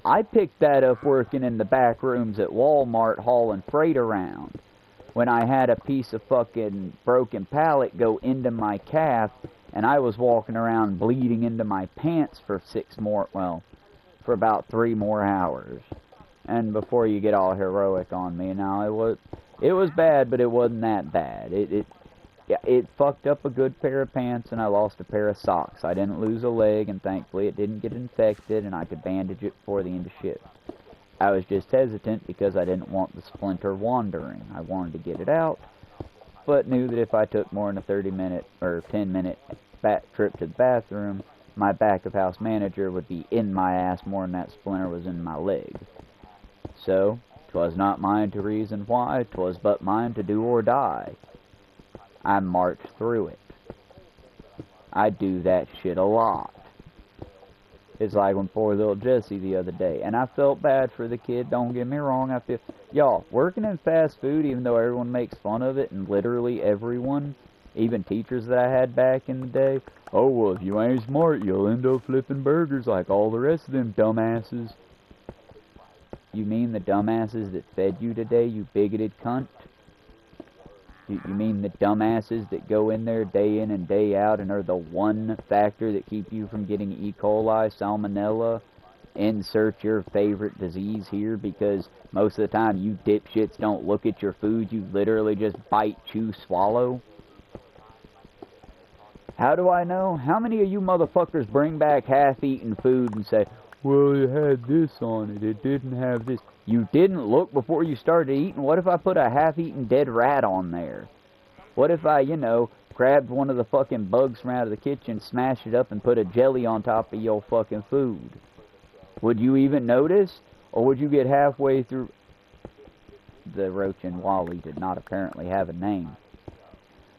I picked that up working in the back rooms at Walmart hauling freight around. When I had a piece of fucking broken pallet go into my calf, and I was walking around bleeding into my pants for for about 3 more hours. And before you get all heroic on me, now it was bad, but it wasn't that bad. It fucked up a good pair of pants, and I lost a pair of socks. I didn't lose a leg, and thankfully it didn't get infected, and I could bandage it before the end of shift. I was just hesitant because I didn't want the splinter wandering. I wanted to get it out, but knew that if I took more than a 30-minute or 10-minute trip to the bathroom, my back-of-house manager would be in my ass more than that splinter was in my leg. So, 'twas not mine to reason why, 'twas but mine to do or die. I marched through it. I do that shit a lot. It's like when poor little Jesse the other day. And I felt bad for the kid, don't get me wrong. Y'all, working in fast food, even though everyone makes fun of it, and literally everyone, even teachers that I had back in the day, oh, well, if you ain't smart, you'll end up flipping burgers like all the rest of them dumbasses. You mean the dumbasses that fed you today, you bigoted cunt? You mean the dumbasses that go in there day in and day out and are the one factor that keep you from getting E. coli, salmonella, insert your favorite disease here, because most of the time you dipshits don't look at your food, you literally just bite, chew, swallow? How do I know? How many of you motherfuckers bring back half-eaten food and say, well, it had this on it, it didn't have this? You didn't look before you started eating? What if I put a half-eaten dead rat on there? What if I, grabbed one of the fucking bugs from out of the kitchen, smashed it up, and put a jelly on top of your fucking food? Would you even notice? Or would you get halfway through... The roach and Wally did not apparently have a name.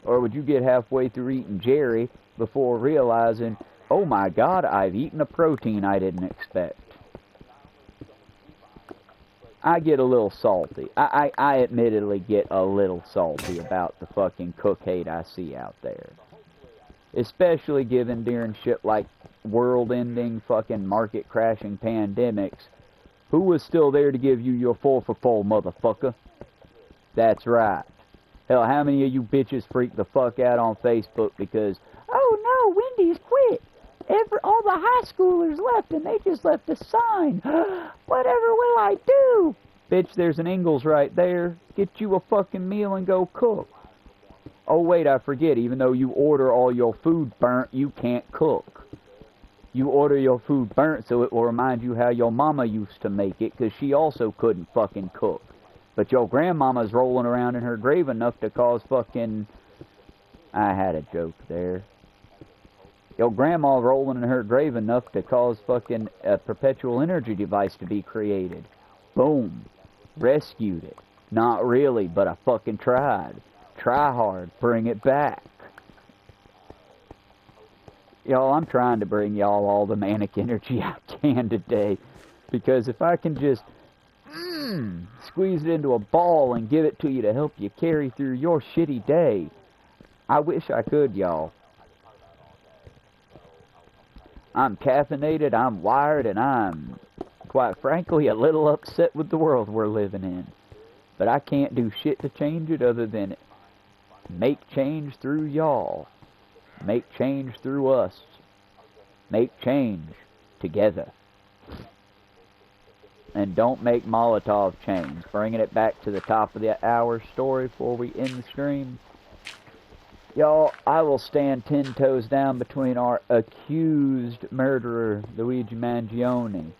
Or would you get halfway through eating Jerry before realizing, oh my God, I've eaten a protein I didn't expect? I get a little salty. I admittedly get a little salty about the fucking cook hate I see out there. Especially given during shit like world-ending fucking market-crashing pandemics. Who was still there to give you your 4 for 4, motherfucker? That's right. Hell, how many of you bitches freak the fuck out on Facebook because, oh no, Wendy's quit. All the high schoolers left and they just left a sign. Whatever will I do? Bitch, there's an Ingles right there. Get you a fucking meal and go cook. Oh wait, I forget, even though you order all your food burnt, you can't cook. You order your food burnt so it will remind you how your mama used to make it, because she also couldn't fucking cook. But your grandmama's rolling around in her grave enough to cause fucking... I had a joke there. Your grandma rolling in her grave enough to cause fucking a perpetual energy device to be created. Boom. Rescued it. Not really, but I fucking tried. Try hard. Bring it back. Y'all, I'm trying to bring y'all all the manic energy I can today. Because if I can just squeeze it into a ball and give it to you to help you carry through your shitty day, I wish I could, y'all. I'm caffeinated, I'm wired, and I'm, quite frankly, a little upset with the world we're living in. But I can't do shit to change it other than make change through y'all. Make change through us. Make change together. And don't make Molotov chains. Bringing it back to the top of the hour story before we end the stream. Y'all, I will stand 10 toes down between our accused murderer, Luigi Mangione.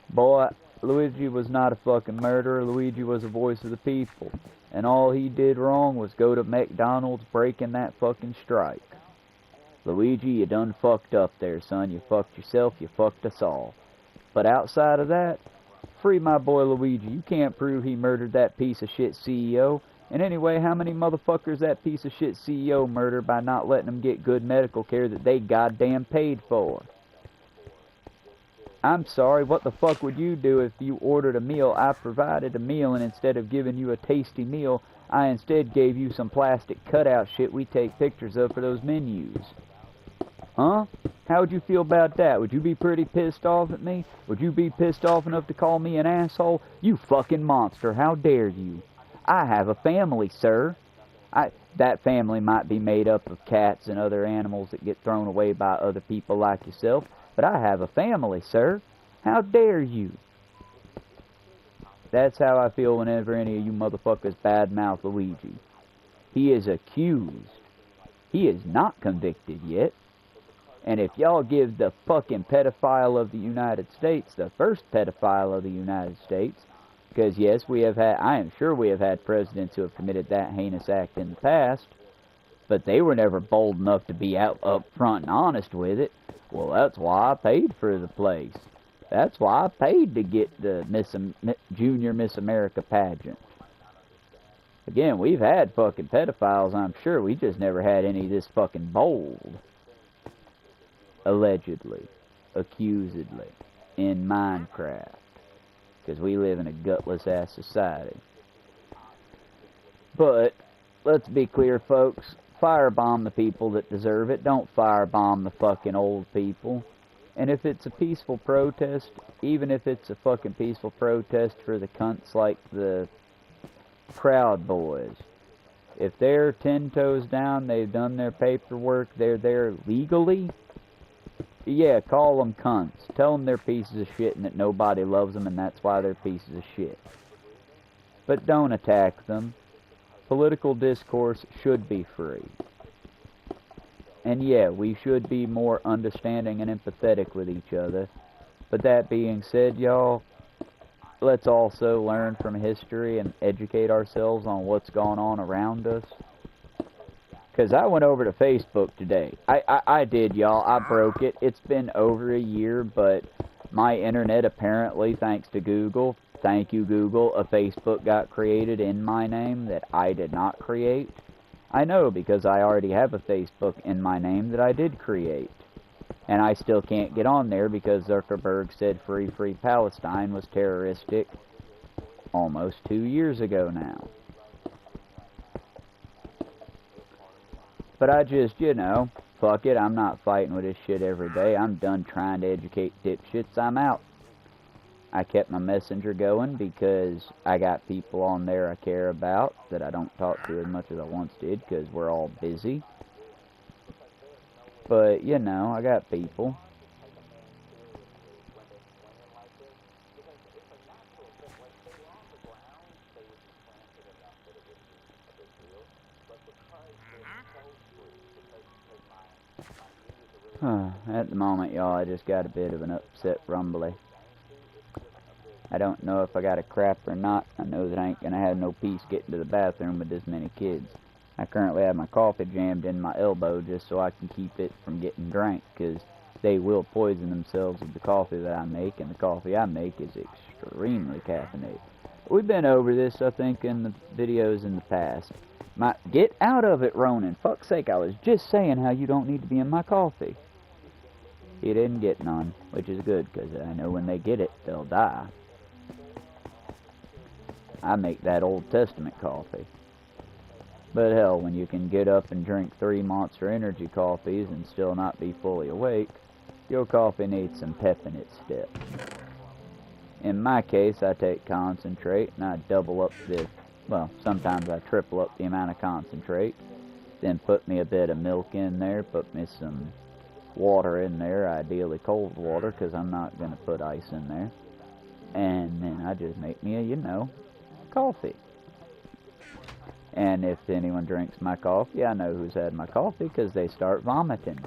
Boy, Luigi was not a fucking murderer. Luigi was a voice of the people. And all he did wrong was go to McDonald's breaking that fucking strike. Luigi, you done fucked up there, son. You fucked yourself, you fucked us all. But outside of that, free my boy Luigi. You can't prove he murdered that piece of shit CEO. And anyway, how many motherfuckers that piece of shit CEO murdered by not letting them get good medical care that they goddamn paid for? I'm sorry, what the fuck would you do if you ordered a meal? I provided a meal, and instead of giving you a tasty meal, I instead gave you some plastic cutout shit we take pictures of for those menus. Huh? How would you feel about that? Would you be pretty pissed off at me? Would you be pissed off enough to call me an asshole? You fucking monster, how dare you? I have a family, sir. That family might be made up of cats and other animals that get thrown away by other people like yourself, but I have a family, sir. How dare you? That's how I feel whenever any of you motherfuckers badmouth Luigi. He is accused. He is not convicted yet. And if y'all give the fucking pedophile of the United States, the first pedophile of the United States, because yes, I am sure we have had presidents who have committed that heinous act in the past, but they were never bold enough to be out up front and honest with it. Well, that's why I paid for the place. That's why I paid to get the Junior Miss America pageant. Again, we've had fucking pedophiles, I'm sure. We just never had any this fucking bold. allegedly, accusedly, in Minecraft. Because we live in a gutless-ass society. But, let's be clear, folks. Firebomb the people that deserve it. Don't firebomb the fucking old people. And if it's a peaceful protest, even if it's a fucking peaceful protest for the cunts like the Proud Boys, if they're 10 toes down, they've done their paperwork, they're there legally, yeah, call them cunts. Tell them they're pieces of shit and that nobody loves them and that's why they're pieces of shit. But don't attack them. Political discourse should be free. And yeah, we should be more understanding and empathetic with each other. But that being said, y'all, let's also learn from history and educate ourselves on what's going on around us. Because I went over to Facebook today. I did, y'all. I broke it. It's been over a year, but my internet apparently, thanks to Google, thank you, Google, a Facebook got created in my name that I did not create. I know because I already have a Facebook in my name that I did create. And I still can't get on there because Zuckerberg said Free Palestine was terroristic almost 2 years ago now. But I just, you know, fuck it, I'm not fighting with this shit every day. I'm done trying to educate dipshits. I'm out. I kept my messenger going because I got people on there I care about that I don't talk to as much as I once did because we're all busy. But, you know, I got people. At the moment, y'all, I just got a bit of an upset rumbly. I don't know if I got a crap or not. I know that I ain't gonna have no peace getting to the bathroom with this many kids. I currently have my coffee jammed in my elbow just so I can keep it from getting drank, because they will poison themselves with the coffee that I make, and the coffee I make is extremely caffeinated. We've been over this, I think, in the videos in the past. Get out of it, Ronan. Fuck's sake, I was just saying how you don't need to be in my coffee. He didn't get none, which is good, because I know when they get it, they'll die. I make that Old Testament coffee. But hell, when you can get up and drink 3 Monster Energy coffees and still not be fully awake, your coffee needs some pep in its step. In my case, I take concentrate and I double up well, sometimes I triple up the amount of concentrate. Then put me a bit of milk in there, put me some water in there, ideally cold water, because I'm not going to put ice in there. And then I just make me a, you know, coffee. And if anyone drinks my coffee, I know who's had my coffee, because they start vomiting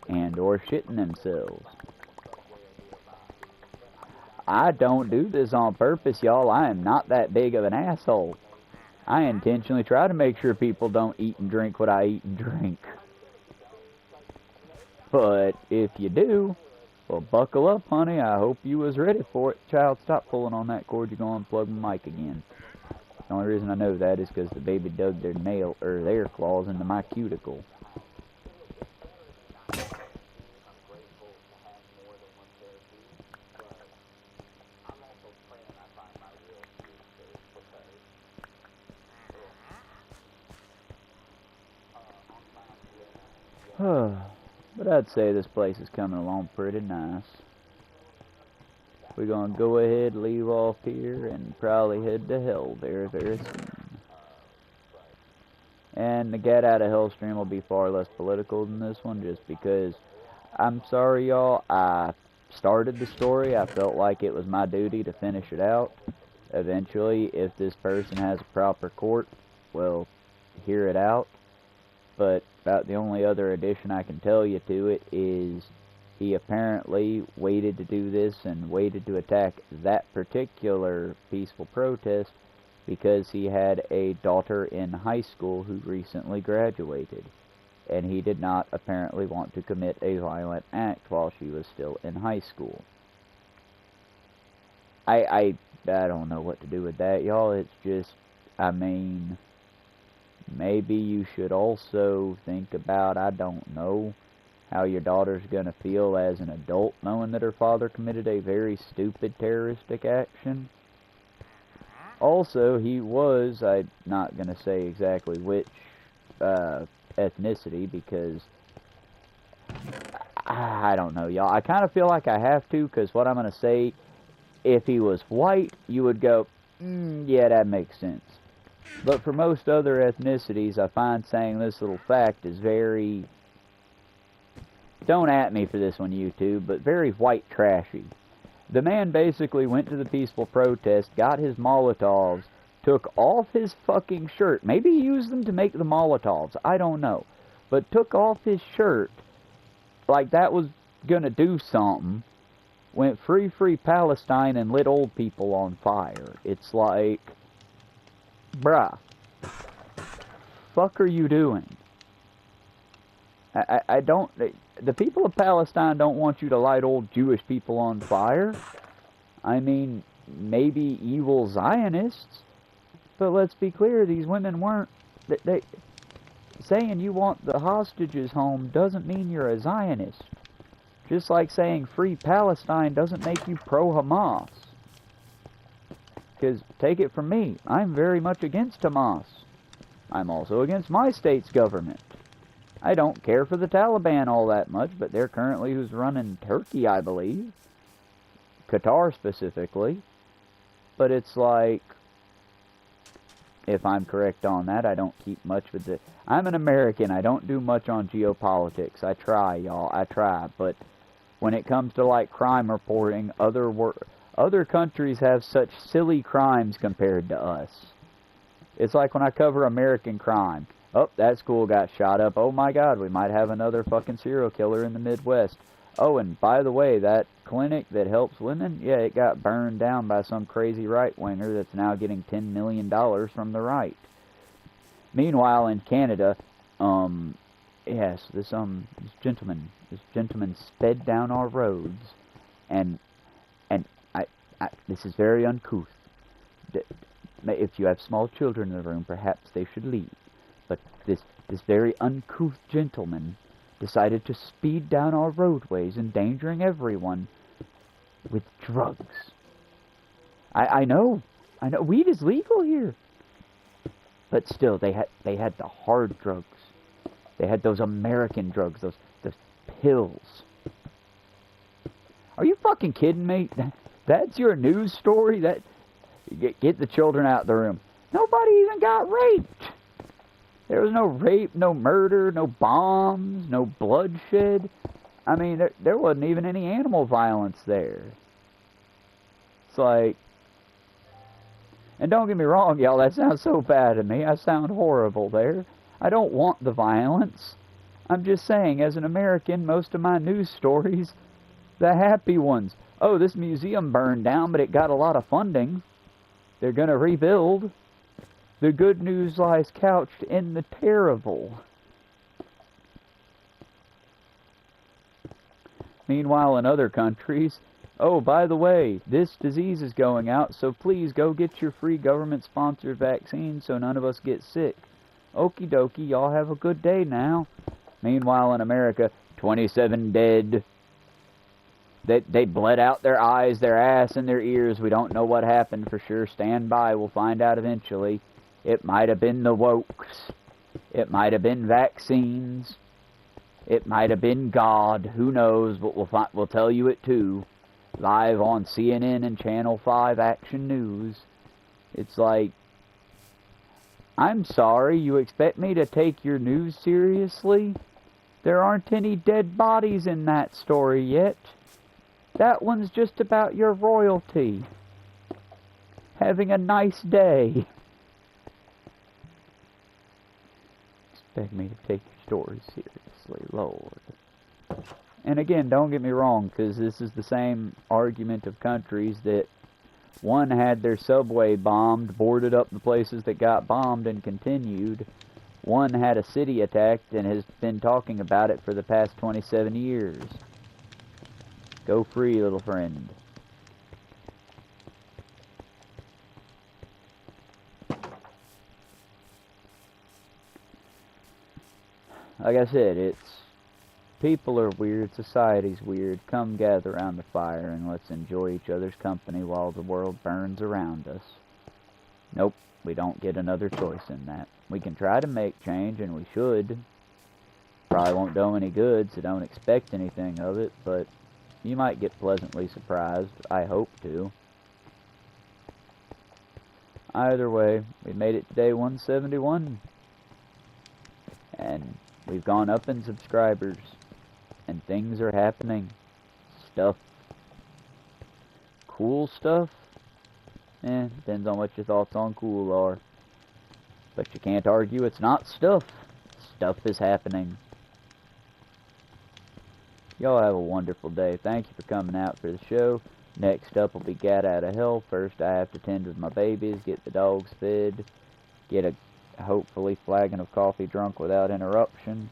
and or shitting themselves. I don't do this on purpose, y'all. I am not that big of an asshole. I intentionally try to make sure people don't eat and drink what I eat and drink. But if you do, well, buckle up, honey. I hope you was ready for it. Child, stop pulling on that cord. You're going to unplug my mic again. The only reason I know that is because the baby dug their claws into my cuticle. But I'd say this place is coming along pretty nice. We're going to go ahead, leave off here, and probably head to hell very, very soon. And the Get Out of Hell stream will be far less political than this one, just because, I'm sorry, y'all, I started the story. I felt like it was my duty to finish it out. Eventually, if this person has a proper court, well, hear it out. But about the only other addition I can tell you to it is he apparently waited to do this and waited to attack that particular peaceful protest because he had a daughter in high school who recently graduated. And he did not apparently want to commit a violent act while she was still in high school. I don't know what to do with that, y'all. It's just, I mean, maybe you should also think about, I don't know, how your daughter's gonna feel as an adult knowing that her father committed a very stupid terroristic action. Also, he was, I'm not gonna say exactly which ethnicity, because I don't know, y'all. I kind of feel like I have to, because what I'm gonna say, if he was white, you would go, yeah, that makes sense. But for most other ethnicities, I find saying this little fact is very, don't at me for this one, YouTube, but very white trashy. The man basically went to the peaceful protest, got his Molotovs, took off his fucking shirt. Maybe he used them to make the Molotovs, I don't know. But took off his shirt like that was gonna do something. Went free, free Palestine and lit old people on fire. It's like, bruh, fuck are you doing? I don't, the people of Palestine don't want you to light old Jewish people on fire. I mean, maybe evil Zionists, but let's be clear, these women weren't, saying you want the hostages home doesn't mean you're a Zionist. Just like saying free Palestine doesn't make you pro-Hamas. Because, take it from me, I'm very much against Hamas. I'm also against my state's government. I don't care for the Taliban all that much, but they're currently who's running Turkey, I believe. Qatar specifically. But it's like, if I'm correct on that, I don't keep much with it. I'm an American, I don't do much on geopolitics. I try, y'all, I try. But when it comes to, like, crime reporting, other countries have such silly crimes compared to us. It's like when I cover American crime. Oh, that school got shot up. Oh my God, we might have another fucking serial killer in the Midwest. Oh, and by the way, that clinic that helps women, yeah, it got burned down by some crazy right-winger that's now getting $10 million from the right. Meanwhile, in Canada, yes, this gentleman sped down our roads, and this is very uncouth. If you have small children in the room, perhaps they should leave. But this very uncouth gentleman decided to speed down our roadways, endangering everyone with drugs. I know, weed is legal here. But still, they had the hard drugs. They had those American drugs, those pills. Are you fucking kidding me? That's your news story? Get the children out of the room. Nobody even got raped. There was no rape, no murder, no bombs, no bloodshed. I mean, there wasn't even any animal violence there. It's like, and don't get me wrong, y'all, that sounds so bad to me. I sound horrible there. I don't want the violence. I'm just saying, as an American, most of my news stories, the happy ones. Oh, this museum burned down, but it got a lot of funding. They're going to rebuild. The good news lies couched in the terrible. Meanwhile, in other countries, oh, by the way, this disease is going out, so please go get your free government-sponsored vaccine so none of us get sick. Okie dokie, y'all have a good day now. Meanwhile, in America, 27 dead. They bled out their eyes, their ass, and their ears. We don't know what happened for sure. Stand by. We'll find out eventually. It might have been the wokes. It might have been vaccines. It might have been God. Who knows? But we'll tell you it too. Live on CNN and Channel 5 Action News. It's like, I'm sorry, you expect me to take your news seriously? There aren't any dead bodies in that story yet. That one's just about your royalty. Having a nice day. Expect me to take your story seriously, Lord. And again, don't get me wrong, because this is the same argument of countries that one had their subway bombed, boarded up the places that got bombed, and continued. One had a city attacked and has been talking about it for the past 27 years. Go free, little friend. Like I said, it's People are weird, society's weird. Come gather around the fire and let's enjoy each other's company while the world burns around us. Nope, we don't get another choice in that. We can try to make change, and we should. Probably won't do any good, so don't expect anything of it, but you might get pleasantly surprised. I hope to. Either way, we made it to day 171. And we've gone up in subscribers. And things are happening. Stuff. Cool stuff? Depends on what your thoughts on cool are. But you can't argue it's not stuff. Stuff is happening. Y'all have a wonderful day. Thank you for coming out for the show. Next up will be Gat Out of Hell. First I have to tend with my babies, get the dogs fed, get a hopefully flagon of coffee drunk without interruption,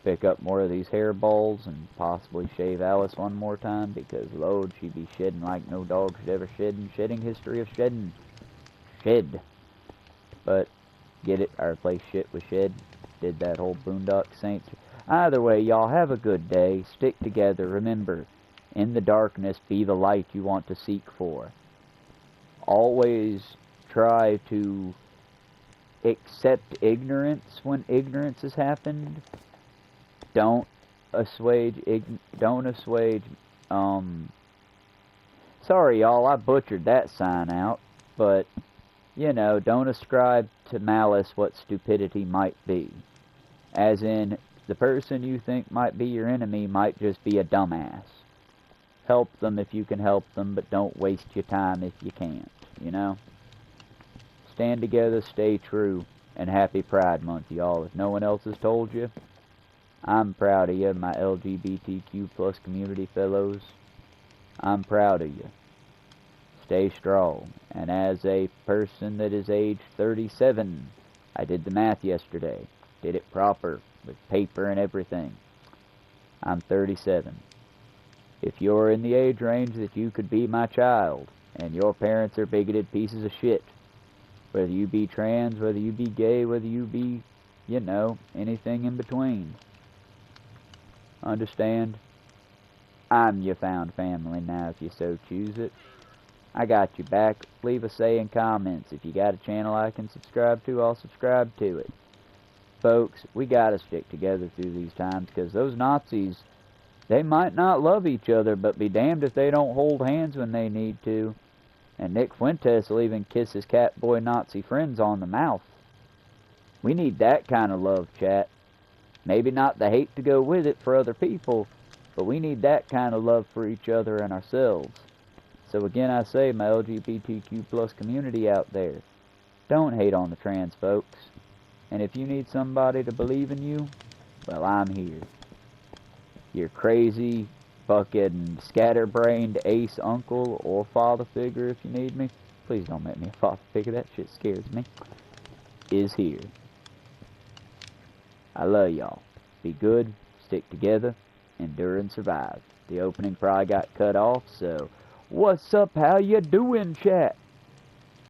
pick up more of these hairballs, and possibly shave Alice one more time, because Lord, she be shedding like no dog should ever shed, and shedding history of shedding. Shed. But, get it? I replaced shit with shed. Did that whole Boondock Saints. Either way, y'all have a good day. Stick together. Remember, in the darkness, be the light you want to seek for. Always try to accept ignorance when ignorance has happened. Don't assuage, sorry y'all, I butchered that sign out, but, you know, don't ascribe to malice what stupidity might be. As in, the person you think might be your enemy might just be a dumbass. Help them if you can help them, but don't waste your time if you can't, you know? Stand together, stay true, and happy Pride Month, y'all. If no one else has told you, I'm proud of you, my LGBTQ plus community fellows. I'm proud of you. Stay strong. And as a person that is age 37, I did the math yesterday. Did it proper, with paper and everything. I'm 37. If you're in the age range that you could be my child, and your parents are bigoted pieces of shit, whether you be trans, whether you be gay, whether you be, you know, anything in between, understand? I'm your found family now if you so choose it. I got you back. Leave a say in comments. If you got a channel I can subscribe to, I'll subscribe to it. Folks, we gotta stick together through these times, because those Nazis, they might not love each other, but be damned if they don't hold hands when they need to. And Nick Fuentes will even kiss his catboy Nazi friends on the mouth. We need that kind of love, chat. Maybe not the hate to go with it for other people, but we need that kind of love for each other and ourselves. So again, I say, my LGBTQ plus community out there, don't hate on the trans folks. And if you need somebody to believe in you, well, I'm here. Your crazy, fucking scatterbrained ace uncle or father figure, if you need me, please don't make me a father figure, that shit scares me, is here. I love y'all. Be good, stick together, endure and survive. The opening probably got cut off, so what's up, how you doing, chat?